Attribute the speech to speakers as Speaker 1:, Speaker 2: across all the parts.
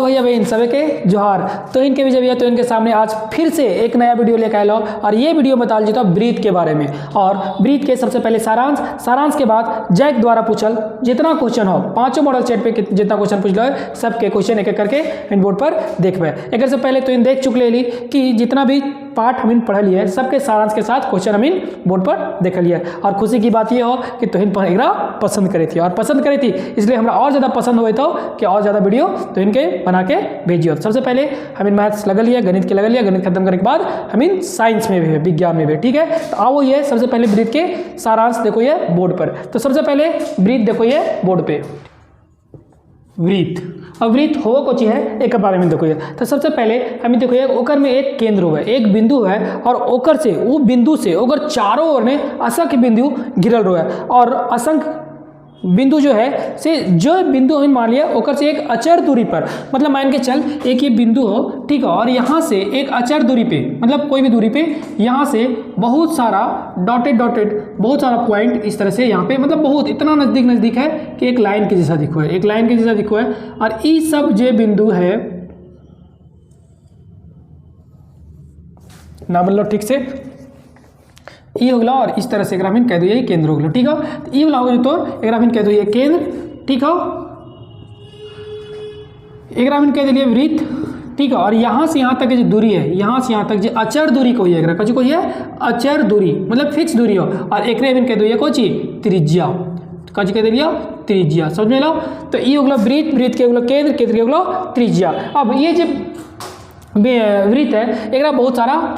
Speaker 1: भैया बहन सभी के जोहार। तो इनके भी जब तो इनके सामने आज फिर से एक नया वीडियो लेकर आया और ये वीडियो बता लीजिए तो ब्रीथ के बारे में। और ब्रीथ के सबसे पहले सारांश के बाद जैक द्वारा पूछल जितना क्वेश्चन हो, पांचों मॉडल सेट पे जितना क्वेश्चन पूछ लो सबके क्वेश्चन एक एक करके इन बोर्ड पर देखबे। एक से पहले तो इन देख चुके ली कि जितना भी पार्ट हम पढ़ लिए सबके सारांश के साथ क्वेश्चन हम बोर्ड पर देख लिए। और खुशी की बात ये हो कि तो एकरा पसंद करी थी और पसंद करी थी इसलिए हमरा और ज़्यादा पसंद हुए तो कि और ज़्यादा वीडियो तो इनके बना के भेजिए। सबसे पहले हम मैथ्स लगा लिया, गणित के लगा लिया, गणित खत्म करने के बाद हम साइंस में भी है, विज्ञान में भी, ठीक है। तो आओ ये सबसे पहले ब्रीथ के सारांश देखो ये बोर्ड पर। तो सबसे पहले ब्रीथ देखो ये बोर्ड पे ब्रीथ। अब ब्रीथ हो कुछ है एक बारे में देखो ये। तो सबसे पहले हम देखो ये ओकर में एक केंद्र हुआ है, एक बिंदु है और ओकर से वो बिंदु से ओकर चारों ओर में असंख्य बिंदु घिरल हुआ है। और असंख्य बिंदु जो है से जो बिंदु हम मान लिया ओकर से एक अचर दूरी पर, मतलब मान के चल एक ये बिंदु हो, ठीक है, और यहाँ से एक अचर दूरी पे, मतलब कोई भी दूरी पे यहाँ से बहुत सारा डॉटेड बहुत सारा पॉइंट इस तरह से यहाँ पे, मतलब बहुत इतना नज़दीक है कि एक लाइन के जैसा दिखो है, एक लाइन के जैसा दिखो है। और ये सब जो बिंदु है ना, मतलब ठीक से ये हो गया और इस तरह से ग्रामीण कह दो ये केंद्र हो गया, ठीक है। तो ये वाला हो गया तो ग्रामीण कह दो ये केंद्र, ठीक है, ग्रामीण कह दिए वृत्त, ठीक है। और यहाँ से यहाँ तक जो दूरी है, यहाँ से यहाँ तक जो अचर दूरी को ये को ये अचर दूरी मतलब फिक्स दूरी हो। और एक कह दो ये को चीज त्रिज्या, कच कह दिया त्रिज्या, समझ में लो। तो ये हो गया वृत्त के हो गया केंद्र के हो गया त्रिज्या। अब ये जो वृत्त है एक बहुत सारा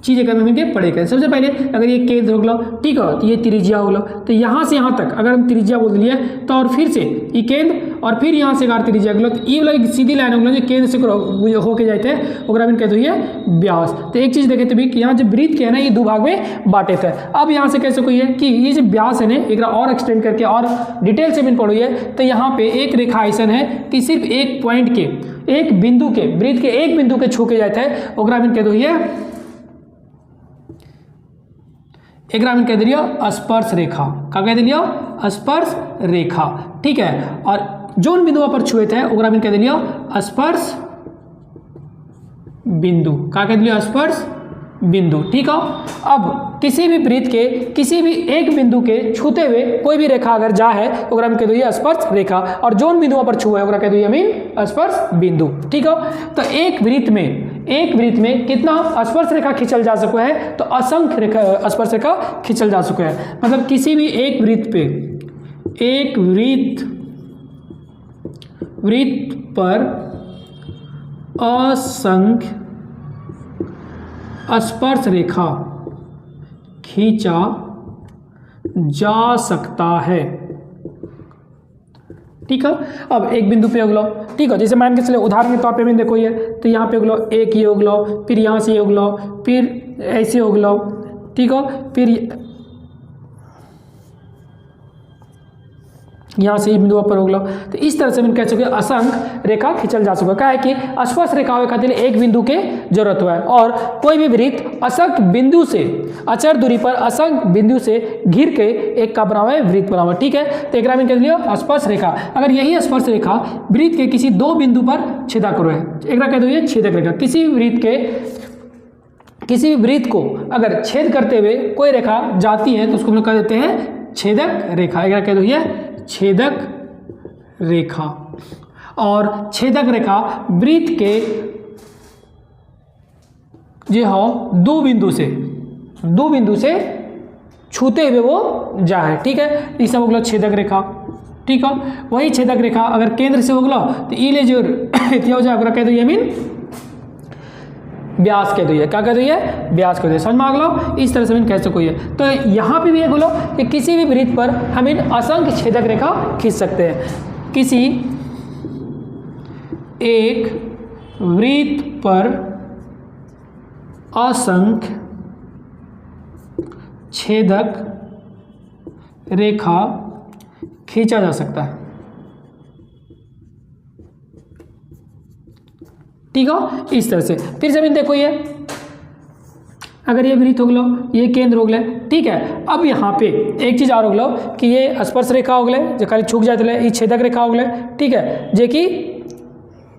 Speaker 1: चीज़ें करने के पड़ेगा। सबसे पहले अगर ये केंद्र हो गया, ठीक है, तो ये त्रिज्या हो गया। तो यहाँ से यहाँ तक अगर हम त्रिज्या बोल दिए तो और फिर से ये केंद्र और फिर यहाँ से अगर त्रिज्या हो गया तो ये वाला सीधी लाइन हो गया जो केंद्र से होके जाते हैं ओकरा में कहते हुए व्यास। तो एक चीज़ देखे थे भी कि यहाँ जो वृत्त के है ना ये दो भाग में बांटे थे। अब यहाँ से कैसे कोई है कि ये जो व्यास है ना एक और एक्सटेंड करके और डिटेल से भी पढ़िए। तो यहाँ पे एक रेखा ऐसा है कि सिर्फ एक पॉइंट के एक बिंदु के वृत्त के एक बिंदु के छू के जाते हैं ओकरा में कहते हुए एक ग्रामीण कह दिया स्पर्श रेखा, क्या कह दिया स्पर्श रेखा, ठीक है। और जोन बिंदु पर छुए थे वो ग्रामीण कह दिया स्पर्श बिंदु, क्या कह दिया स्पर्श बिंदु, ठीक है। अब किसी भी वृत्त के किसी भी एक बिंदु के छूते हुए कोई भी रेखा अगर जा है ओकरा में कह दिया स्पर्श रेखा। और जोन बिंदु पर छुआ है ओकरा कह दिया स्पर्श बिंदु, ठीक है। तो एक वृत्त में कितना स्पर्श रेखा खींचल जा सको है तो असंख्य रेखा स्पर्श रेखा खींचल जा सको है। मतलब किसी भी एक वृत्त पे एक वृत्त पर असंख्य स्पर्श रेखा खींचा जा सकता है, ठीक है। अब एक बिंदु पे हो गया, ठीक है, जैसे मान के चले उदाहरण के तौर पे मैंने देखो ये तो यहाँ पे हो गया एक ये हो गया, फिर यहाँ से ये हो गया, फिर ऐसे हो गया, ठीक है, फिर यहाँ से बिंदु पर हो गया। तो इस तरह से मैंने कह सके असंख्य रेखा खींचल जा सके। क्या है कि स्पर्श रेखा खातिर एक बिंदु के जरूरत हुआ है और कोई भी वृत्त असंख्य बिंदु से अचर दूरी पर असंख्य बिंदु से घिर के एक का बनावा है वृत्त बनावा, ठीक है। तो एक में कह दिया स्पर्श रेखा। अगर यही स्पर्श रेखा वृत्त के किसी दो बिंदु पर छेदा करो है, एक कह दो ये छेदक रेखा। किसी भी वृत्त को अगर छेद करते हुए कोई रेखा जाती है तो उसको हम लोग कह देते हैं छेदक रेखा। एक कह दो ये छेदक रेखा। और छेदक रेखा वृत्त के जो हो दो बिंदु से छूते हुए वो जा है, ठीक है। इस सब हो गया छेदक रेखा, ठीक है। वही छेदक रेखा अगर केंद्र से हो गया तो ये जो हो जाए कह दो मीन व्यास कह दो, क्या कह दो व्यास कह दो, समझ में आ गया। इस तरह से हम कह सको। तो यहाँ पे भी ये बोलो कि किसी भी वृत्त पर हम असंख्य छेदक रेखा खींच सकते हैं। किसी एक वृत्त पर असंख्य छेदक रेखा खींचा जा सकता है, ठीक है। इस तरह से फिर से देखो ये अगर ये वृत्त हो गया, ये केंद्र हो गया, ठीक है। अब यहाँ पे एक चीज़ और हो गया कि ये स्पर्श रेखा हो गया जो खाली छूक जाते ये छेदक रेखा हो गया, ठीक है, जे कि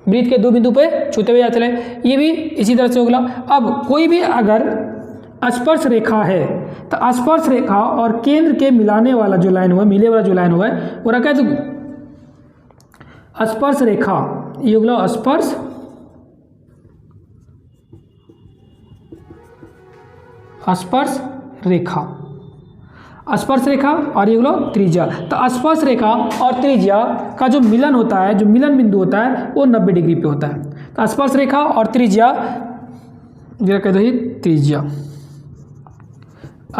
Speaker 1: वृत्त के दो बिंदु पे छूते हुए चले, ये भी इसी तरह से होगा। अब कोई भी अगर स्पर्श रेखा है तो स्पर्श रेखा और केंद्र के मिलाने वाला जो लाइन हुआ, मिले वाला जो लाइन हुआ है वो रखा है तो स्पर्श रेखा, ये होगा स्पर्श रेखा, स्पर्श रेखा और ये होगा त्रिज्या। तो स्पर्श रेखा और त्रिज्या का जो मिलन होता है, जो मिलन बिंदु होता है वो 90 डिग्री पे होता है। तो स्पर्श रेखा और त्रिज्या, कह दो त्रिज्या,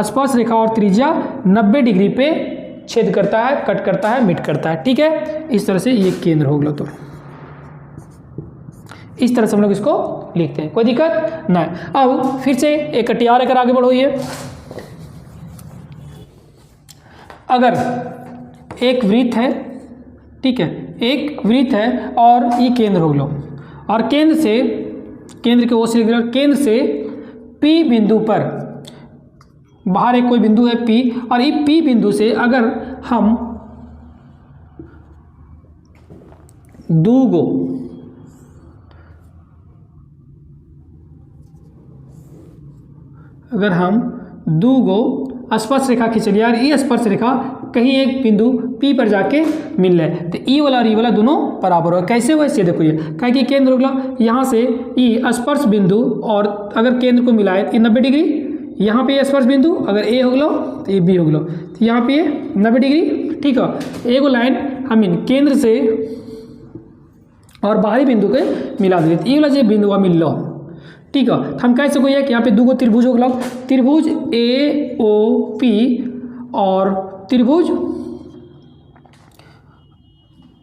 Speaker 1: स्पर्श रेखा और त्रिज्या 90 डिग्री पे छेद करता है, कट करता है, मिट करता है। ठीक है, इस तरह से ये केंद्र होगा। तो इस तरह से हम लोग इसको लिखते हैं, कोई दिक्कत नहीं। अब फिर से एक कटिया लेकर आगे बढ़ो। ये अगर एक वृत्त है, ठीक है, एक वृत्त है और ये केंद्र हो लो, और केंद्र से, केंद्र के ओर से, केंद्र से P बिंदु पर, बाहर एक कोई बिंदु है P, और ये P बिंदु से अगर हम दो गो स्पर्श रेखा खींच लिया और ये स्पर्श रेखा कहीं एक बिंदु P पर जाके मिल रहा है, तो ई वाला और ई वाला दोनों बराबर हो। कैसे हुआ इससे देखो, ये कहीं कि केंद्र होगा यहाँ से ई स्पर्श बिंदु, और अगर केंद्र को मिलाए तो 90 डिग्री, यहाँ पे स्पर्श बिंदु अगर ए हो गलो तो ये बी हो गलो, तो यहाँ पे 90 डिग्री। ठीक है, एगो लाइन हम इन केंद्र से और बाहरी बिंदु के मिला दिए, तो ये वाला जो बिंदु मिल लो। ठीक है, तो हम कह सको कि यहाँ पे दो त्रिभुज हो गया, त्रिभुज ए ओ पी और त्रिभुज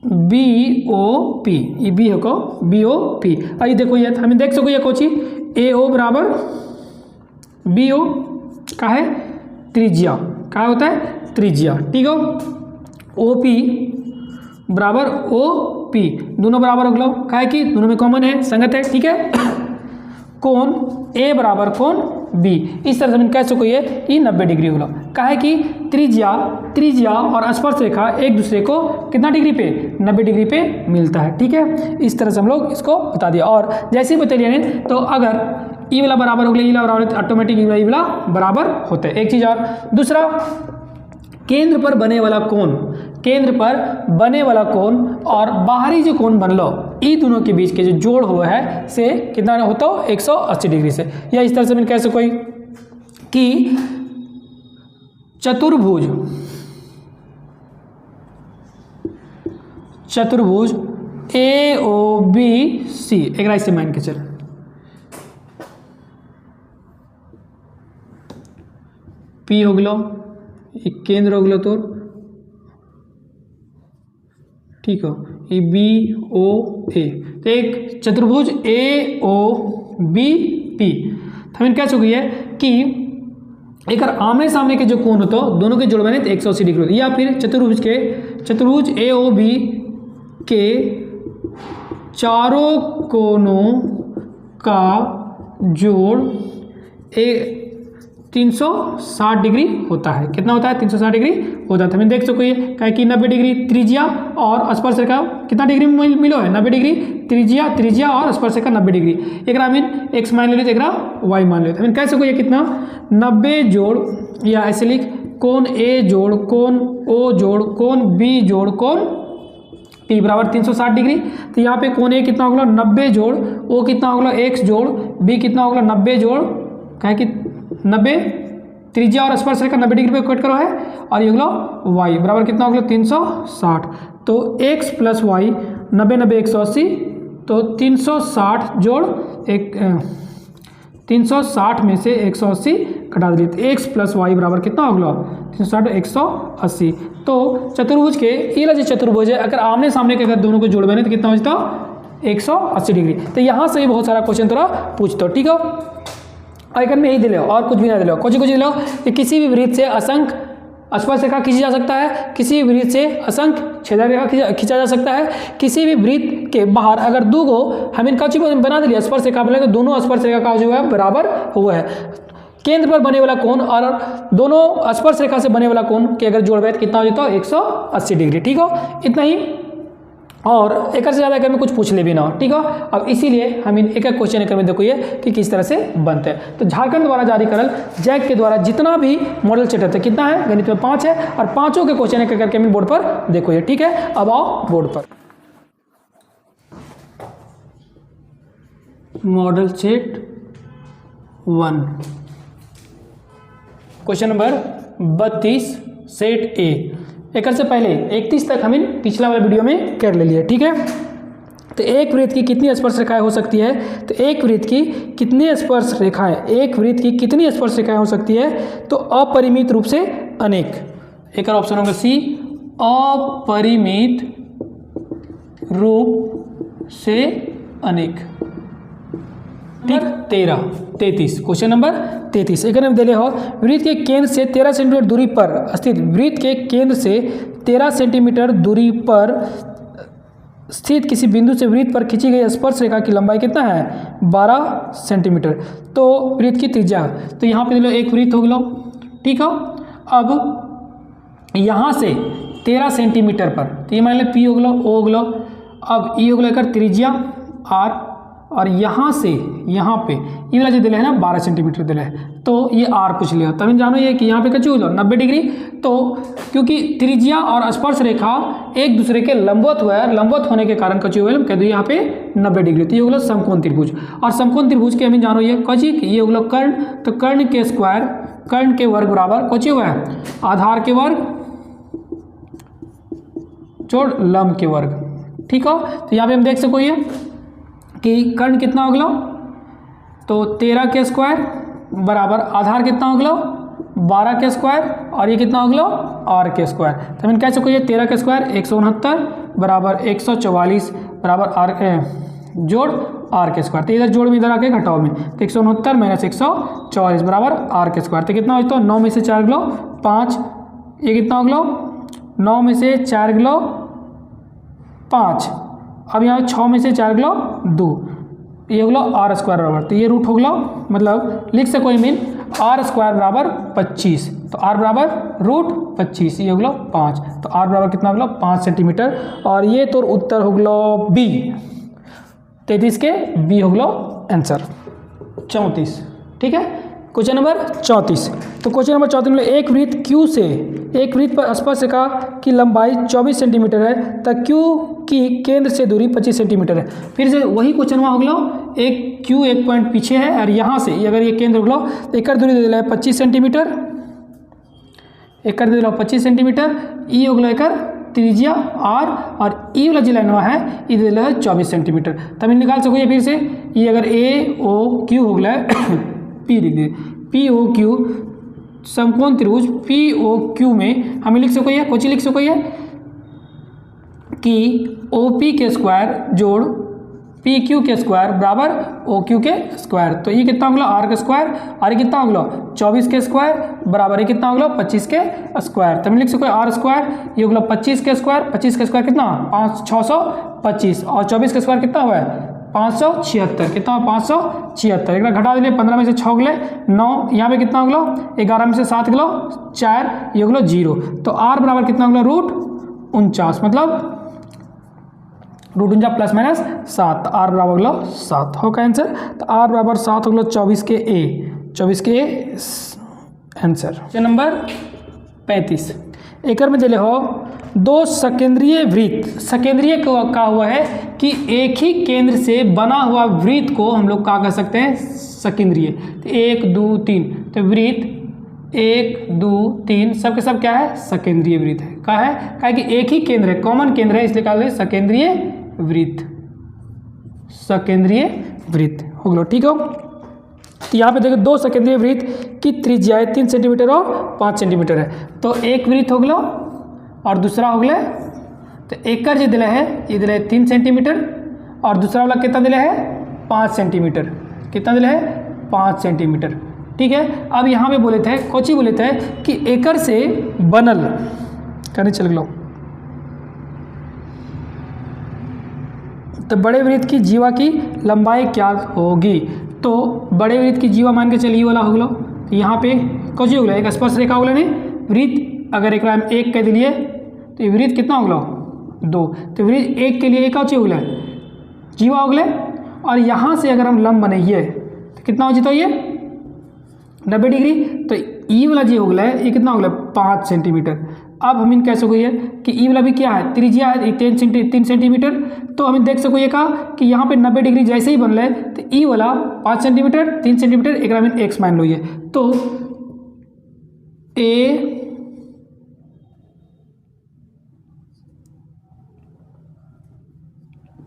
Speaker 1: बी ओ पी, ये बी हो बी ओ पी। और ये देखो, ये हमें देख सको ये कोची ए ओ बराबर बी ओ का है त्रिज्या, क्या होता है त्रिज्या। ठीक है, ओ पी बराबर ओ पी, दोनों बराबर हो गया, क्या है कि दोनों में कॉमन है, संगत है। ठीक है, कोण ए बराबर कोण बी, इस तरह से हम कह सको ये 90 डिग्री होगा। कहा है कि त्रिज्या और स्पर्श रेखा एक दूसरे को कितना डिग्री पे, 90 डिग्री पे मिलता है। ठीक है, इस तरह से हम लोग इसको बता दिया। और जैसे ही बता दिया तो अगर ई वाला बराबर हो गया, ई वाला बराबर, ऑटोमेटिक ई वाला बराबर होता है। एक चीज़ और, दूसरा केंद्र पर बने वाला कोण, केंद्र पर बने वाला कोण और बाहरी जो कोण बन लो, ई दोनों के बीच के जो जोड़ हुआ है से कितना होता हो 180 डिग्री से। या इस तरह से मैंने कह सको कि चतुर्भुज ए ओ बी सी, एक राइट से मान के चल, पी हो गलो, एक केंद्र हो गलो तो, ठीक हो, ये बी ओ ए, तो एक चतुर्भुज ए ओ बी पी। तो हम कह चुकी है कि एक आमने सामने के जो कोण होते हो दोनों के जोड़ बने तो 180 डिग्री होते, या फिर चतुर्भुज ए ओ बी के चारों कोणों का जोड़ 360 डिग्री होता है। कितना होता है 360 डिग्री होता है। हमें देख सको ये क्या कि 90 डिग्री त्रिज्या और स्पर्श रेखा कितना डिग्री में मिलो है 90 डिग्री, त्रिज्या और स्पर्श रेखा 90 डिग्री। एक मीन एक्स मान ले, एक वाई मान ले, हमें कह सको ये कितना 90 जोड़, या ऐसे लिख कोण ए जोड़ कोण ओ जोड़ कोण बी जोड़ कोण पी बराबर 360 डिग्री। तो यहाँ पे कोण ए कितना होगा 90 जोड़, ओ कितना होगा एक्स जोड़, बी कितना होगा 90 जोड़, क्या कि 90 त्रिज्या और स्पर्श रेखा 90 डिग्री पे कट करो है, और ये होगा वाई बराबर कितना होगा 360। तो एक्स प्लस वाई 90 90 180, तो 360 जोड़ एक 360 में से 180 घटा दिए, तो एक्स प्लस वाई बराबर कितना होगा 360 180। तो चतुर्भुज के ये जो चतुर्भुज है अगर आमने सामने के अगर दोनों को जोड़ बने तो कितना हो जाता 180 डिग्री। तो यहाँ से भी बहुत सारा क्वेश्चन थोड़ा पूछते हो। ठीक है, आइकन में यही दिलो और कुछ भी ना दिलो, कुछ दिलो कि किसी भी वृत्त से असंख्य स्पर्श रेखा खींची जा सकता है, किसी भी वृत्त से असंख्य छेदक रेखा खींचा जा सकता है, किसी भी वृत्त के बाहर अगर दो गो हम इनका चीज बना दिया स्पर्श रेखा बने तो दोनों स्पर्श रेखा का जो है बराबर हुआ है। केंद्र पर बने वाला कोण और दोनों स्पर्श रेखा से बने वाला कोण के अगर जोड़ तो कितना हो जाता है 180 डिग्री। ठीक हो, इतना ही। और एक से ज़्यादा एकर में कुछ पूछ ले भी ना हो, ठीक है। अब इसीलिए हम इन एक एक क्वेश्चन एकर में देखो ये कि किस तरह से बनते हैं। तो झारखंड द्वारा जारी करल जैक के द्वारा जितना भी मॉडल सेट है कितना है, गणित में 5 है, और पांचों के क्वेश्चन एक एक करके हम बोर्ड पर देखो ये, ठीक है। अब आओ बोर्ड पर, model set 1 question number 32 set ए। एक से पहले 31 तक हम इन पिछला वाला वीडियो में कर ले लिए, ठीक है। तो एक वृत्त की कितनी स्पर्श रेखाएं हो सकती है, तो एक वृत्त की कितनी स्पर्श रेखाएं, एक वृत्त की कितनी स्पर्श रेखाएं हो सकती है, तो अपरिमित रूप से अनेक। एक और ऑप्शन होगा सी, अपरिमित रूप से अनेक, ठीक। 33 क्वेश्चन नंबर 33 एक दिले हो, वृत्त के केंद्र से 13 सेंटीमीटर दूरी पर स्थित, वृत्त के केंद्र से 13 सेंटीमीटर दूरी पर स्थित किसी बिंदु से वृत्त पर खींची गई स्पर्श रेखा की लंबाई कितना है, 12 सेंटीमीटर। तो वृत्त की त्रिज्या, तो यहाँ पे दिलो एक वृत्त हो गलो, ठीक है। अब यहाँ से 13 सेंटीमीटर पर, तो ये मान लो पी हो गलो, ओ हो गलो, अब ई हो गलो एक त्रिज्या आर, और यहाँ से यहाँ पे ये वाला जो दिले है ना 12 सेंटीमीटर दिले है, तो ये आर पूछ लिया। तब जानो ये कि यहाँ पे कचू लो 90 डिग्री, तो क्योंकि त्रिज्या और स्पर्श रेखा एक दूसरे के लंबवत हुआ है, लंबवत होने के कारण कचू हुए कह दो यहाँ पे 90 डिग्री, तो ये हो गया समकोण त्रिभुज। और समकोण त्रिभुज के हमें जानो ये कची कि ये हो गया कर्ण, तो कर्ण के स्क्वायर, कर्ण के वर्ग बराबर कची हुआ है, आधार के वर्ग जोड़ लंब के वर्ग, ठीक है। तो यहाँ पे हम देख सको ये कि कर्ण कितना हो गया, तो 13 के स्क्वायर बराबर आधार कितना हो गया 12 के स्क्वायर, और ये कितना हो गया आर के स्क्वायर। तो हम कह सको ये 13 के स्क्वायर 169 बराबर 144 बराबर आर जोड़ आर के स्क्वायर, तो इधर जोड़ में इधर आके घटाओ में, तो 169 माइनस 144 बराबर आर के स्क्वायर। तो कितना हो तो 9 में से 4 गलो 5, ये कितना हो गया 9 में से 4 गलो 5, अब यहाँ 6 में से 4 गलो 2, ये हो गया आर स्क्वायर बराबर, तो ये रूट हो गया, मतलब लिख सको मीन आर स्क्वायर बराबर 25, तो आर बराबर रूट 25, ये हो गया 5, तो आर बराबर कितना हो गया 5 सेंटीमीटर। और ये तो उत्तर हो गया बी, 33 के बी हो गया आंसर। 34, ठीक है। क्वेश्चन नंबर 34, तो क्वेश्चन नंबर 34 में एक वृत्त क्यू से, एक वृत्त पर स्पर्श रेखा की लंबाई 24 सेंटीमीटर है, तब क्यू की केंद्र से दूरी 25 सेंटीमीटर है। फिर से वही क्वेश्चन वहाँ हो गया, एक क्यू एक पॉइंट पीछे है, और यहाँ से अगर ये केंद्र हो गया तो एक दूरी दे दिला है 25 सेंटीमीटर, एक दे दिला 25 सेंटीमीटर, ई हो गया एक त्रिज्या आर, और ई वाला जो लाइनवा है ये दे दिला है 24 सेंटीमीटर। तब निकाल सको ये फिर से, ये अगर ए ओ क्यू हो गया है पी लिख दे, पी ओ क्यू समकोण त्रिभुज पी ओ क्यू में हमें लिख सको ये कुछ लिख सको ये कि ओ पी के स्क्वायर जोड़ पी क्यू के स्क्वायर बराबर ओ क्यू के स्क्वायर। तो ये कितना हो गया आर का स्क्वायर, और ये कितना हो गया 24 के स्क्वायर बराबर ये कितना हो गया 25 के स्क्वायर। तो हम लिख सको आर स्क्वायर ये हो गया 25 के स्क्वायर, 25 के स्क्वायर कितना 625, और 24 के स्क्वायर कितना हुआ है 576, कितना 576, एक घटा दिले 15 में से 6 गए 9, यहाँ पे कितना हो गया 11 में से 7 गलो 4, ये हो गया 0, तो आर बराबर कितना हो गया रूट 49, मतलब रूट 49 प्लस माइनस 7, तो आर बराबर हो गया 7 होगा आंसर। तो आर बराबर 7 हो गया 24 के ए, 24 के ए आंसर। क्वेश्चन नंबर 35 एक में दिले हो दो सकेंद्रीय वृत्त, सकेंद्रीय का हुआ है कि एक ही केंद्र से बना हुआ वृत्त को हम लोग क्या कह सकते हैं सकेंद्रीय। तो 1 2 3, तो वृत्त 1 2 3 सब के सब क्या है सकेंद्रीय वृत्त है, क्या है क्या कि एक ही केंद्र है, कॉमन केंद्र है, इसलिए कहा जाए सकेंद्रीय वृत्त, सकेंद्रीय वृत्त हो गया, ठीक हो। तो यहाँ पे देखो दो सकेंद्रीय वृत्त की त्रिज्या 3 सेंटीमीटर और 5 सेंटीमीटर है, तो एक वृत्त हो गया और दूसरा हो गया, तो एक जो दिला है ये दिला है 3 सेंटीमीटर, और दूसरा वाला कितना दिला है 5 सेंटीमीटर, कितना दिला है 5 सेंटीमीटर, ठीक है। अब यहाँ पे बोले थे कोची बोले थे कि एकर से बनल करने चल गया, तो बड़े वृत्त की जीवा की लंबाई क्या होगी। तो बड़े वृत्त की जीवा मान के चलिए वाला हो गया, तो यहाँ पे कुछ हो गया एक स्पर्श रेखा हो गया नहीं वृत्त, अगर एक हम 1 कह दिलिए तो ये वृत्त कितना हो गया 2। तो वृत्त एक के लिए एक और होगल जीवा होगल। और यहाँ से अगर हम लंब बनाइए तो कितना हो जीतो ये 90 डिग्री। तो ई वाला जी होगल ये कितना होगल 5 सेंटीमीटर। अब हम इन कह सको कि ई वाला भी क्या है त्रिज्या है 3 सेंटीमीटर। तो हम देख सको का कि यहाँ पे 90 डिग्री जैसे ही बनल तो ई वाला 5 सेंटीमीटर 3 सेंटीमीटर एक में एक्स मान लो। तो ए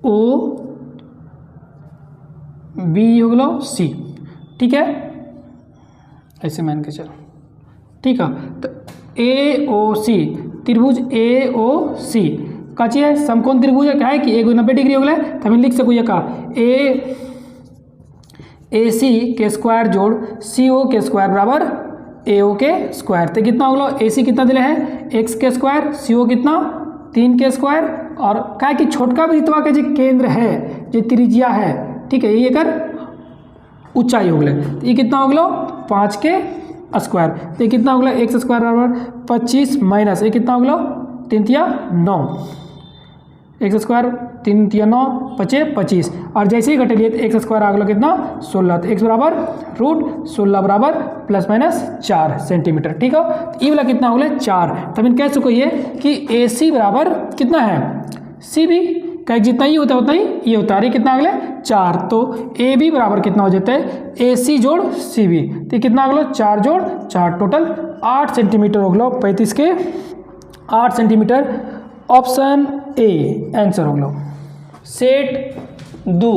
Speaker 1: ओ बी हो गलो सी। ठीक है ऐसे मान के चलो। ठीक है तो ए ओ सी त्रिभुज ए ओ सी का है समकोण त्रिभुज है। क्या है कि 90 डिग्री हो गया। तो हम लिख सको ये का ए सी के स्क्वायर जोड़ सी ओ के स्क्वायर बराबर ए ओ के स्क्वायर। तो कितना हो गया ए सी कितना दिले है एक्स के स्क्वायर सी ओ कितना 3 के स्क्वायर। और क्या कि छोटका वृत्तवा के जो केंद्र है जो त्रिज्या है ठीक है ये एक ऊंचाई हो गया। तो ये कितना हो गया 5 के स्क्वायर। तो ये कितना हो गया एक्स स्क्वायर बराबर 25 माइनस ये कितना हो गया 3 तिया 9 एक्स स्क्वायर 3 तिया 9 5 25। और जैसे ही घटेलिए तो एक्स स्क्वायर आ गया कितना 16। तो एक्स बराबर √16 बराबर ±4 सेंटीमीटर। ठीक है तो ये वाला कितना हो गया 4। तब इन कह सको ये कि ए सी बराबर कितना है सी बी का जितना ही होता है उतना ही ये होता है। कितना अगले 4। तो ए बी बराबर कितना हो जाता है ए सी जोड़ सी बी। तो कितना अगलो 4 जोड़ 4 टोटल 8 सेंटीमीटर हो गलो 35 के 8 सेंटीमीटर। ऑप्शन ए आंसर हो गलो। Set 2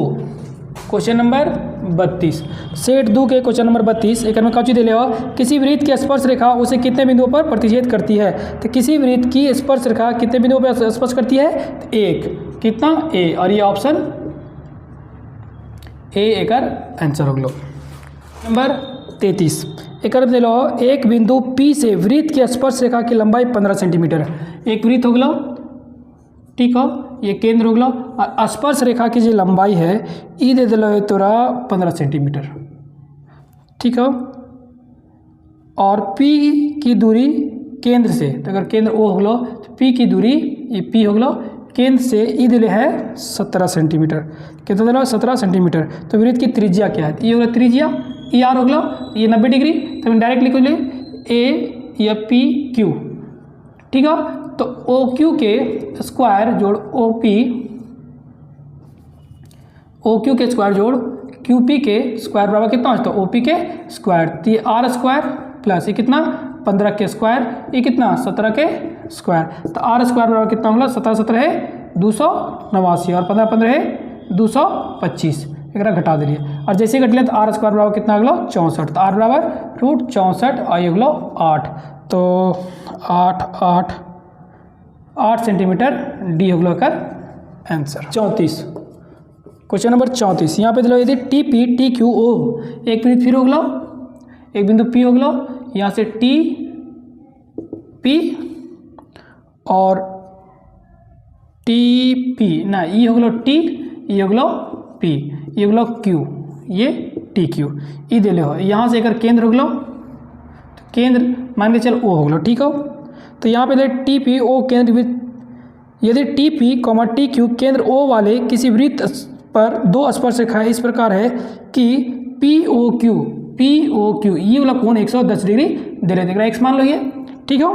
Speaker 1: question number 32। सेट 2 के क्वेश्चन नंबर 32 एक में कौची दे ले किसी वृत्त की स्पर्श रेखा उसे कितने बिंदुओं पर प्रतिच्छेद करती है। तो किसी वृत्त की स्पर्श रेखा कितने बिंदुओं पर स्पर्श करती है तो एक कितना ए। और ये ऑप्शन ए एक आंसर हो गलो। नंबर 33 एक दे लो एक बिंदु P से वृत्त की स्पर्श रेखा की लंबाई 15 सेंटीमीटर। एक वृत्त हो गलो ठीक हो ये केंद्र हो गलो और स्पर्श रेखा की जो लंबाई है ये दे दिलो तोरा 15 सेंटीमीटर। ठीक हो और P की दूरी केंद्र से तो अगर केंद्र O हो गलो तो P की दूरी ये P हो गलो केंद्र से ये दिले है 17 सेंटीमीटर। कितना दिलो 17 सेंटीमीटर। तो वृत्त की त्रिज्या क्या है ये हो गया त्रिज्या ई आर हो गलो ये 90 डिग्री। तो हम डायरेक्ट लिख ले ए या पी क्यू। ठीक है तो ओ क्यू के स्क्वायर जोड़ ओ क्यू के स्क्वायर जोड़ क्यू पी के स्क्वायर बराबर कितना होता है ओ पी के स्क्वायर। तो ये आर स्क्वायर प्लस ये कितना 15 के स्क्वायर ये कितना 17 के स्क्वायर। तो आर स्क्वायर बराबर कितना होगा 17 17 है 289 और 15 15 है 225 एक घटा दिलिए। और जैसे ही घटलिए तो आर स्क्वायर बराबर कितना अगलो 64। तो आर बराबर √64 और ये अगलो 8। तो 8 सेंटीमीटर डी हो गया कर आंसर। 34 क्वेश्चन नंबर 34 यहाँ पे दिलो यदि T P T Q O एक वृत्त फिर हो गलो एक बिंदु पी हो गलो यहाँ से टी पी और टी पी ना ये हो गलो टी ये हो गलो पी ये हो गलो क्यू ये टी क्यू ये दे ले हो। यहाँ से अगर केंद्र हो गलो तो केंद्र मान के चल ओ हो गलो। ठीक हो तो यहाँ पे टी पी ओ केंद्र वृत्त यदि T P comma T Q केंद्र ओ वाले किसी वृत्त पर दो स्पर्श रेखाएं इस प्रकार है कि पी ओ क्यू ये वाला कोण 110 डिग्री दे रहे देख रहा है एक्स मान लो ये। ठीक हो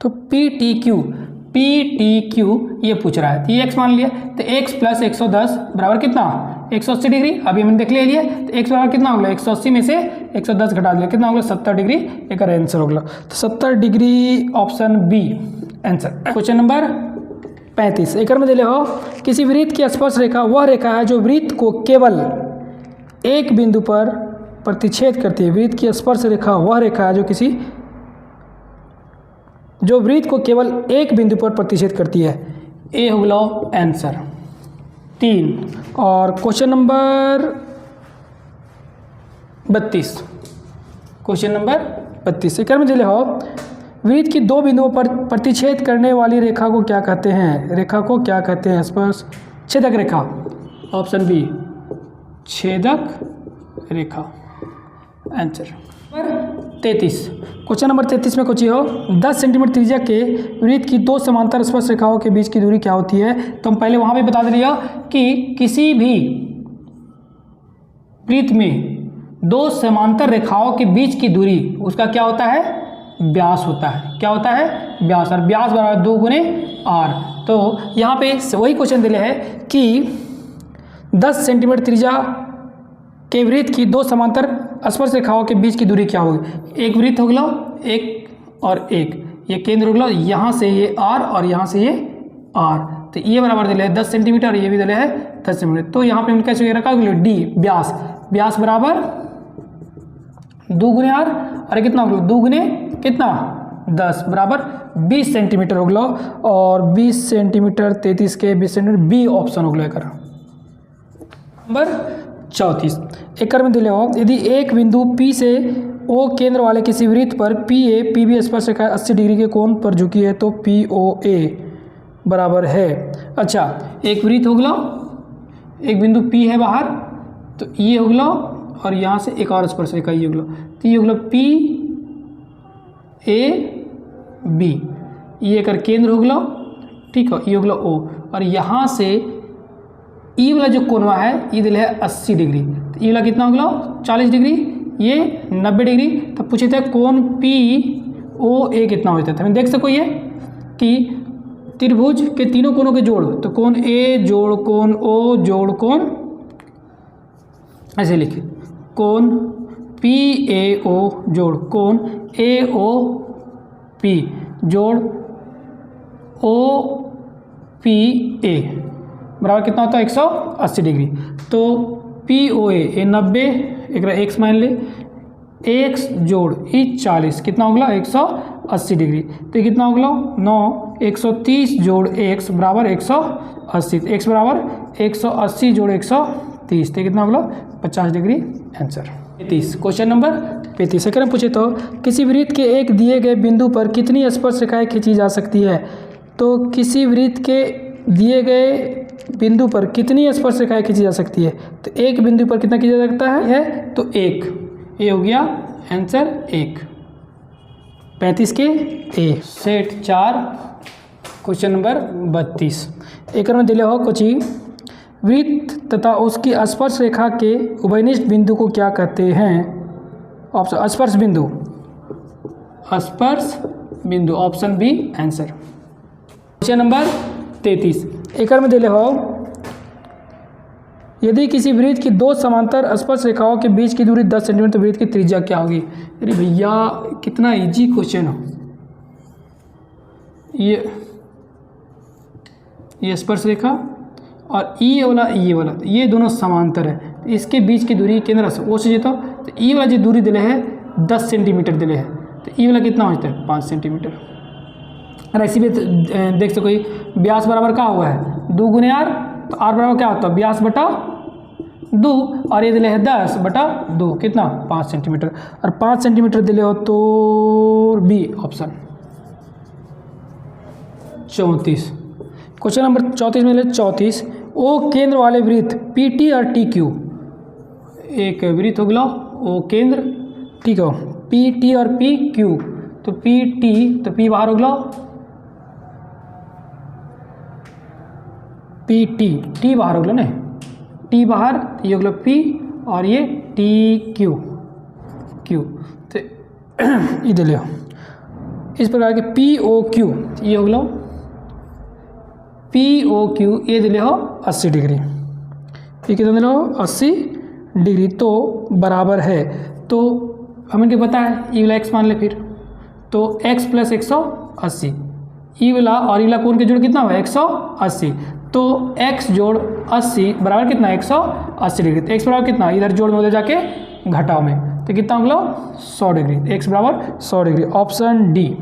Speaker 1: तो पी टी क्यू ये पूछ रहा है तो ये एक्स मान लिया। तो एक्स प्लस 110 बराबर कितना 180 डिग्री। अभी हमने देख लिया तो एक्स बराबर कितना हो गया 180 में से 110 घटा दिया कितना हो गया 70 डिग्री एक आंसर हो गया। तो 70 degree option B answer. Question number 35 एक में दे ले हो किसी वृत्त की स्पर्श रेखा वह रेखा है जो वृत्त को केवल एक बिंदु पर प्रतिच्छेद करती है। वृत्त की स्पर्श रेखा वह रेखा है जो वृत्त को केवल एक बिंदु पर प्रतिच्छेद करती है। ए हो गया आंसर 3। और क्वेश्चन नंबर 32 क्वेश्चन नंबर 32 एक में दिले हो वृत्त की दो बिंदुओं पर प्रतिच्छेद करने वाली रेखा को क्या कहते हैं। रेखा को क्या कहते हैं स्पर्श छेदक रेखा। ऑप्शन बी छेदक रेखा आंसर। 33। क्वेश्चन नंबर 33 में कुछ हो 10 सेंटीमीटर त्रिज्या के वृत्त की दो समांतर स्पर्श रेखाओं के बीच की दूरी क्या होती है। तो हम पहले वहाँ पे बता दिया कि किसी भी वृत्त में दो समांतर रेखाओं के बीच की दूरी उसका क्या होता है, व्यास होता है। क्या होता है, व्यास। और व्यास बराबर 2 गुने r। तो यहाँ पे वही क्वेश्चन दिले है कि 10 सेंटीमीटर त्रिज्या के वृत्त की दो समांतर स्पर्श रेखाओं के बीच की दूरी क्या होगी। एक वृत्त हो गया, एक और एक, ये केंद्र हो गया, यहाँ से ये r और यहाँ से ये r। तो ये बराबर दिले है 10 सेंटीमीटर और ये भी दिले है 10 सेंटीमीटर। तो यहाँ पे हम कैसे रखा डी व्यास, व्यास बराबर 2 गुने r और कितना हो गया 2 गुने कितना 10 बराबर 20 सेंटीमीटर हो गया। और 20 सेंटीमीटर 33 के 20 सेंटीमीटर बी ऑप्शन हो गया। नंबर 34 एक में दिले हो यदि एक बिंदु P से O केंद्र वाले किसी वृत्त पर PA PB स्पर्श रेखा 80 डिग्री के कोण पर झुकी है तो POA बराबर है। अच्छा, एक वृत्त हो गया, एक बिंदु P है बाहर, तो ये हो गया और यहाँ से एक और स्पर्श रेखा ये हो गया, तो ये हो गया PAB, ये कर केंद्र हो गया, ठीक है, ये हो गया O। और यहाँ से ई वाला जो कोणवा है ये दिल है 80 डिग्री, तो ई वाला कितना हो गया 40 डिग्री, ये 90 डिग्री। तो पूछे थे कोण POA कितना हो जाता है। देख सको ये कि त्रिभुज के तीनों कोणों के जोड़, तो कोण A जोड़ कोण O जोड़ कोण, ऐसे लिखे कोण PAO जोड़ कोण AOP जोड़ OPA बराबर कितना होता है 180 डिग्री। तो POA ये 90, एक एक्स मान ले, एक्स जोड़ ई 40 कितना हो गया 180 डिग्री। तो कितना हो गया 9, 130 जोड़ एक्स बराबर 180, एक्स बराबर 180 जोड़ 130, तो कितना हो गया 50 degree answer. 35 question number 35 second पूछे तो किसी वृत्त के एक दिए गए बिंदु पर कितनी स्पर्श रेखाएं खींची जा सकती है। तो किसी वृत्त के दिए गए बिंदु पर कितनी स्पर्श रेखाएं खींची जा सकती है। तो एक बिंदु पर कितना खींचा जा सकता है तो एक, ये हो गया आंसर 1। 35 के ए। सेट 4 क्वेश्चन नंबर 32 एक में दिले हो कुछ वृत्त तथा उसकी स्पर्श रेखा के उभयनिष्ठ बिंदु को क्या कहते हैं। ऑप्शन स्पर्श बिंदु, स्पर्श बिंदु option B answer. Question number 33 एक में दिले हो यदि किसी वृत्त की दो समांतर स्पर्श रेखाओं के बीच की दूरी 10 सेंटीमीटर तो वृत्त की त्रिज्या क्या होगी। अरे भैया कितना इजी क्वेश्चन हो। ये स्पर्श रेखा और ये वाला ये दोनों समांतर है, तो इसके बीच की दूरी केंद्र से वो चाहिए तो ये वाला जो दूरी दिले है 10 सेंटीमीटर दिले है, तो ये वाला कितना होता है 5 सेंटीमीटर। और ऐसी भी देख सको व्यास बराबर क्या हुआ है 2 गुने r, तो r बराबर क्या होता है व्यास बटा 2 और ये दिले है 10 बटा 2 कितना 5 सेंटीमीटर। और 5 सेंटीमीटर दिले हो तो बी ऑप्शन। 34 क्वेश्चन नंबर 34 में ले 34 ओ केंद्र वाले वृत्त PT और TQ, एक वृत्त हो गया ओ केंद्र, ठीक है, PT और PQ, तो PT तो P बाहर हो गया, PT T बाहर हो गया ना, T बाहर, ये हो गया P और ये TQ Q, तो ये ले इस प्रकार के POQ, ये हो गया POQ, ये दिले हो 80 डिग्री, ये कितना दिले हो 80 डिग्री, तो बराबर है। तो हमें क्या पता है ई वाला x मान ले, फिर तो x प्लस 180, ई वाला और ई वाला कोण के जोड़ कितना हुआ 180, तो x जोड़ 80 बराबर कितना 180 डिग्री। तो x बराबर कितना इधर जोड़ में उधर जाके घटाव में, तो कितना हो गया 100 डिग्री, x बराबर 100 degree option D,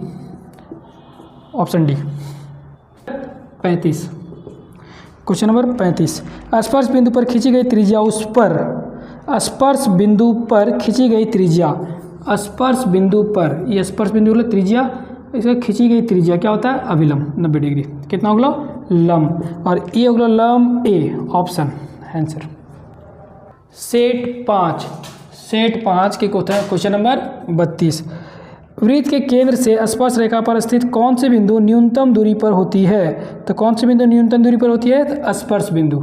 Speaker 1: option D. 35 question number 35 स्पर्श बिंदु पर खींची गई त्रिज्या उस पर, स्पर्श बिंदु पर खींची गई त्रिज्या, स्पर्श बिंदु पर, ये स्पर्श बिंदु वाला त्रिज्या, इसका खींची गई त्रिज्या क्या होता है अभिलंब 90 डिग्री, कितना हो गया लंब, और ये हो गया लंब A option answer. Set set 5 के क्वेश्चन नंबर 32। वृत्त के केंद्र से स्पर्श रेखा पर स्थित कौन से बिंदु न्यूनतम दूरी पर होती है? तो कौन से बिंदु न्यूनतम दूरी पर होती है? तो स्पर्श बिंदु,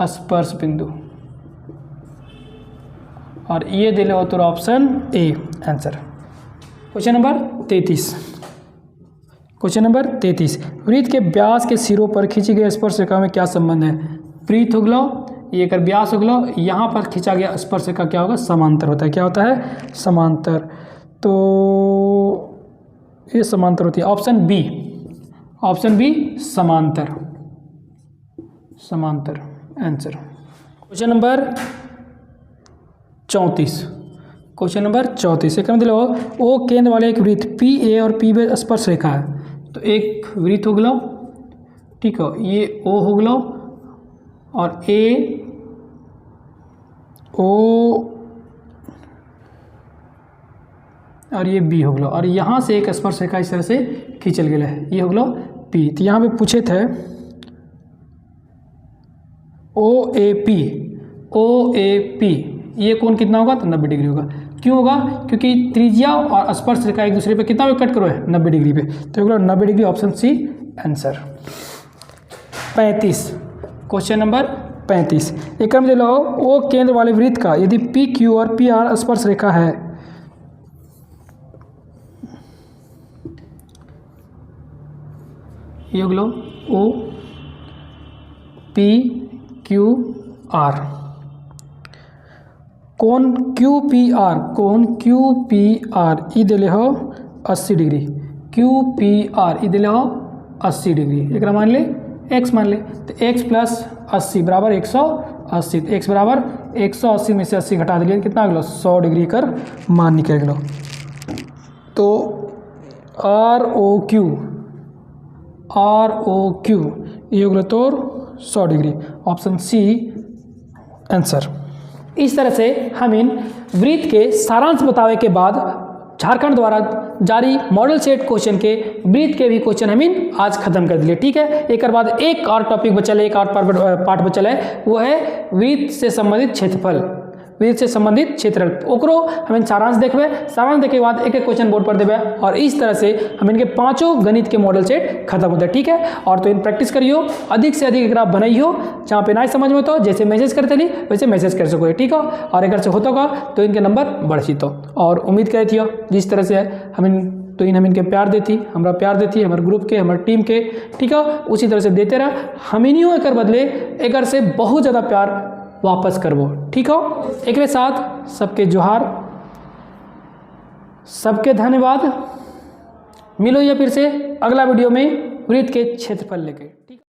Speaker 1: स्पर्श बिंदु। और ये दे लो तो option A answer. Question number 33। Question number 33, वृत्त के व्यास के सिरों पर खींची गई स्पर्श रेखा में क्या संबंध है? वृत्त हो गलो, ये कर व्यास हो गलो, यहाँ पर खींचा गया स्पर्श रेखा क्या होगा? समांतर होता है। क्या होता है? समांतर। तो ये समांतर होती है। ऑप्शन बी, ऑप्शन बी समांतर, समांतर answer. Question number 34। Question number 34, एक दिलो ओ केंद्र वाले एक वृत्त पी ए और पी बी स्पर्श रेखा है। तो एक वृत्त हो गलो, ठीक है, ये ओ हो गलो और ए ओ और ये बी हो गलो, और यहाँ से एक स्पर्श रेखा इस तरह से खींचल गया है, ये हो गलो पी। तो यहाँ पे पूछे थे ओ A P, O A P, ये कोण कितना होगा? तो 90 डिग्री होगा। क्यों होगा? क्योंकि त्रिज्या और स्पर्श रेखा एक दूसरे पे कितना पे कट करो है? 90 डिग्री पे। तो 90 degree, option C answer. 35, question number 35, एक में लो ओ केंद्र वाले वृत्त का यदि पी क्यू और पी आर स्पर्श रेखा है, ये लो ओ पी क्यू आर, कोण क्यू पी आर, कोण क्यू पी आर ई दिले हो 80 degree, Q P R E दिले हो 80 डिग्री। एक मान ले x मान ले, तो x प्लस 80 बराबर 180, तो x बराबर 180 में से 80 घटा दिए कितना गलो? 100 डिग्री कर मान निकल गलो। तो R O Q, R O Q ये होगा तो 100 डिग्री, ऑप्शन सी आंसर। इस तरह से हम इन वृत्त के सारांश बतावे के बाद झारखंड द्वारा जारी मॉडल सेट क्वेश्चन के वृत्त के भी क्वेश्चन हम इन आज खत्म कर दिए। ठीक है, एक बाद एक और टॉपिक बचल है, एक और पार्ट बचल है, वो है वृत्त से संबंधित क्षेत्रफल, वृत्त से संबंधित क्षेत्रफल। ओकरो हम इन सारांश देखबे, सारांश देखे के बाद एक एक क्वेश्चन बोर्ड पर देवे, और इस तरह से हम इनके 5 गणित के मॉडल सेट खत्म होते हैं। ठीक है, और तो इन प्रैक्टिस करियो, अधिक से अधिक एक बनाइयो, जहाँ पे ना समझ में तो जैसे मैसेज करते ली वैसे मैसेज कर सको। ठीक है, और अगर से होता होगा तो इनके नंबर बढ़ तो, और उम्मीद करे थी जिस तरह से हम इनके प्यार देती, हमारा प्यार देती हमारे ग्रुप के, हमारे टीम के। ठीक है, उसी तरह से देते रहा, हम इनियो एक बदले एक से बहुत ज़्यादा प्यार वापस करबो। ठीक हो, एक साथ सबके जोहार, सबके धन्यवाद। मिलो या फिर से अगला वीडियो में वृत्त के क्षेत्रफल लेके। ठीक।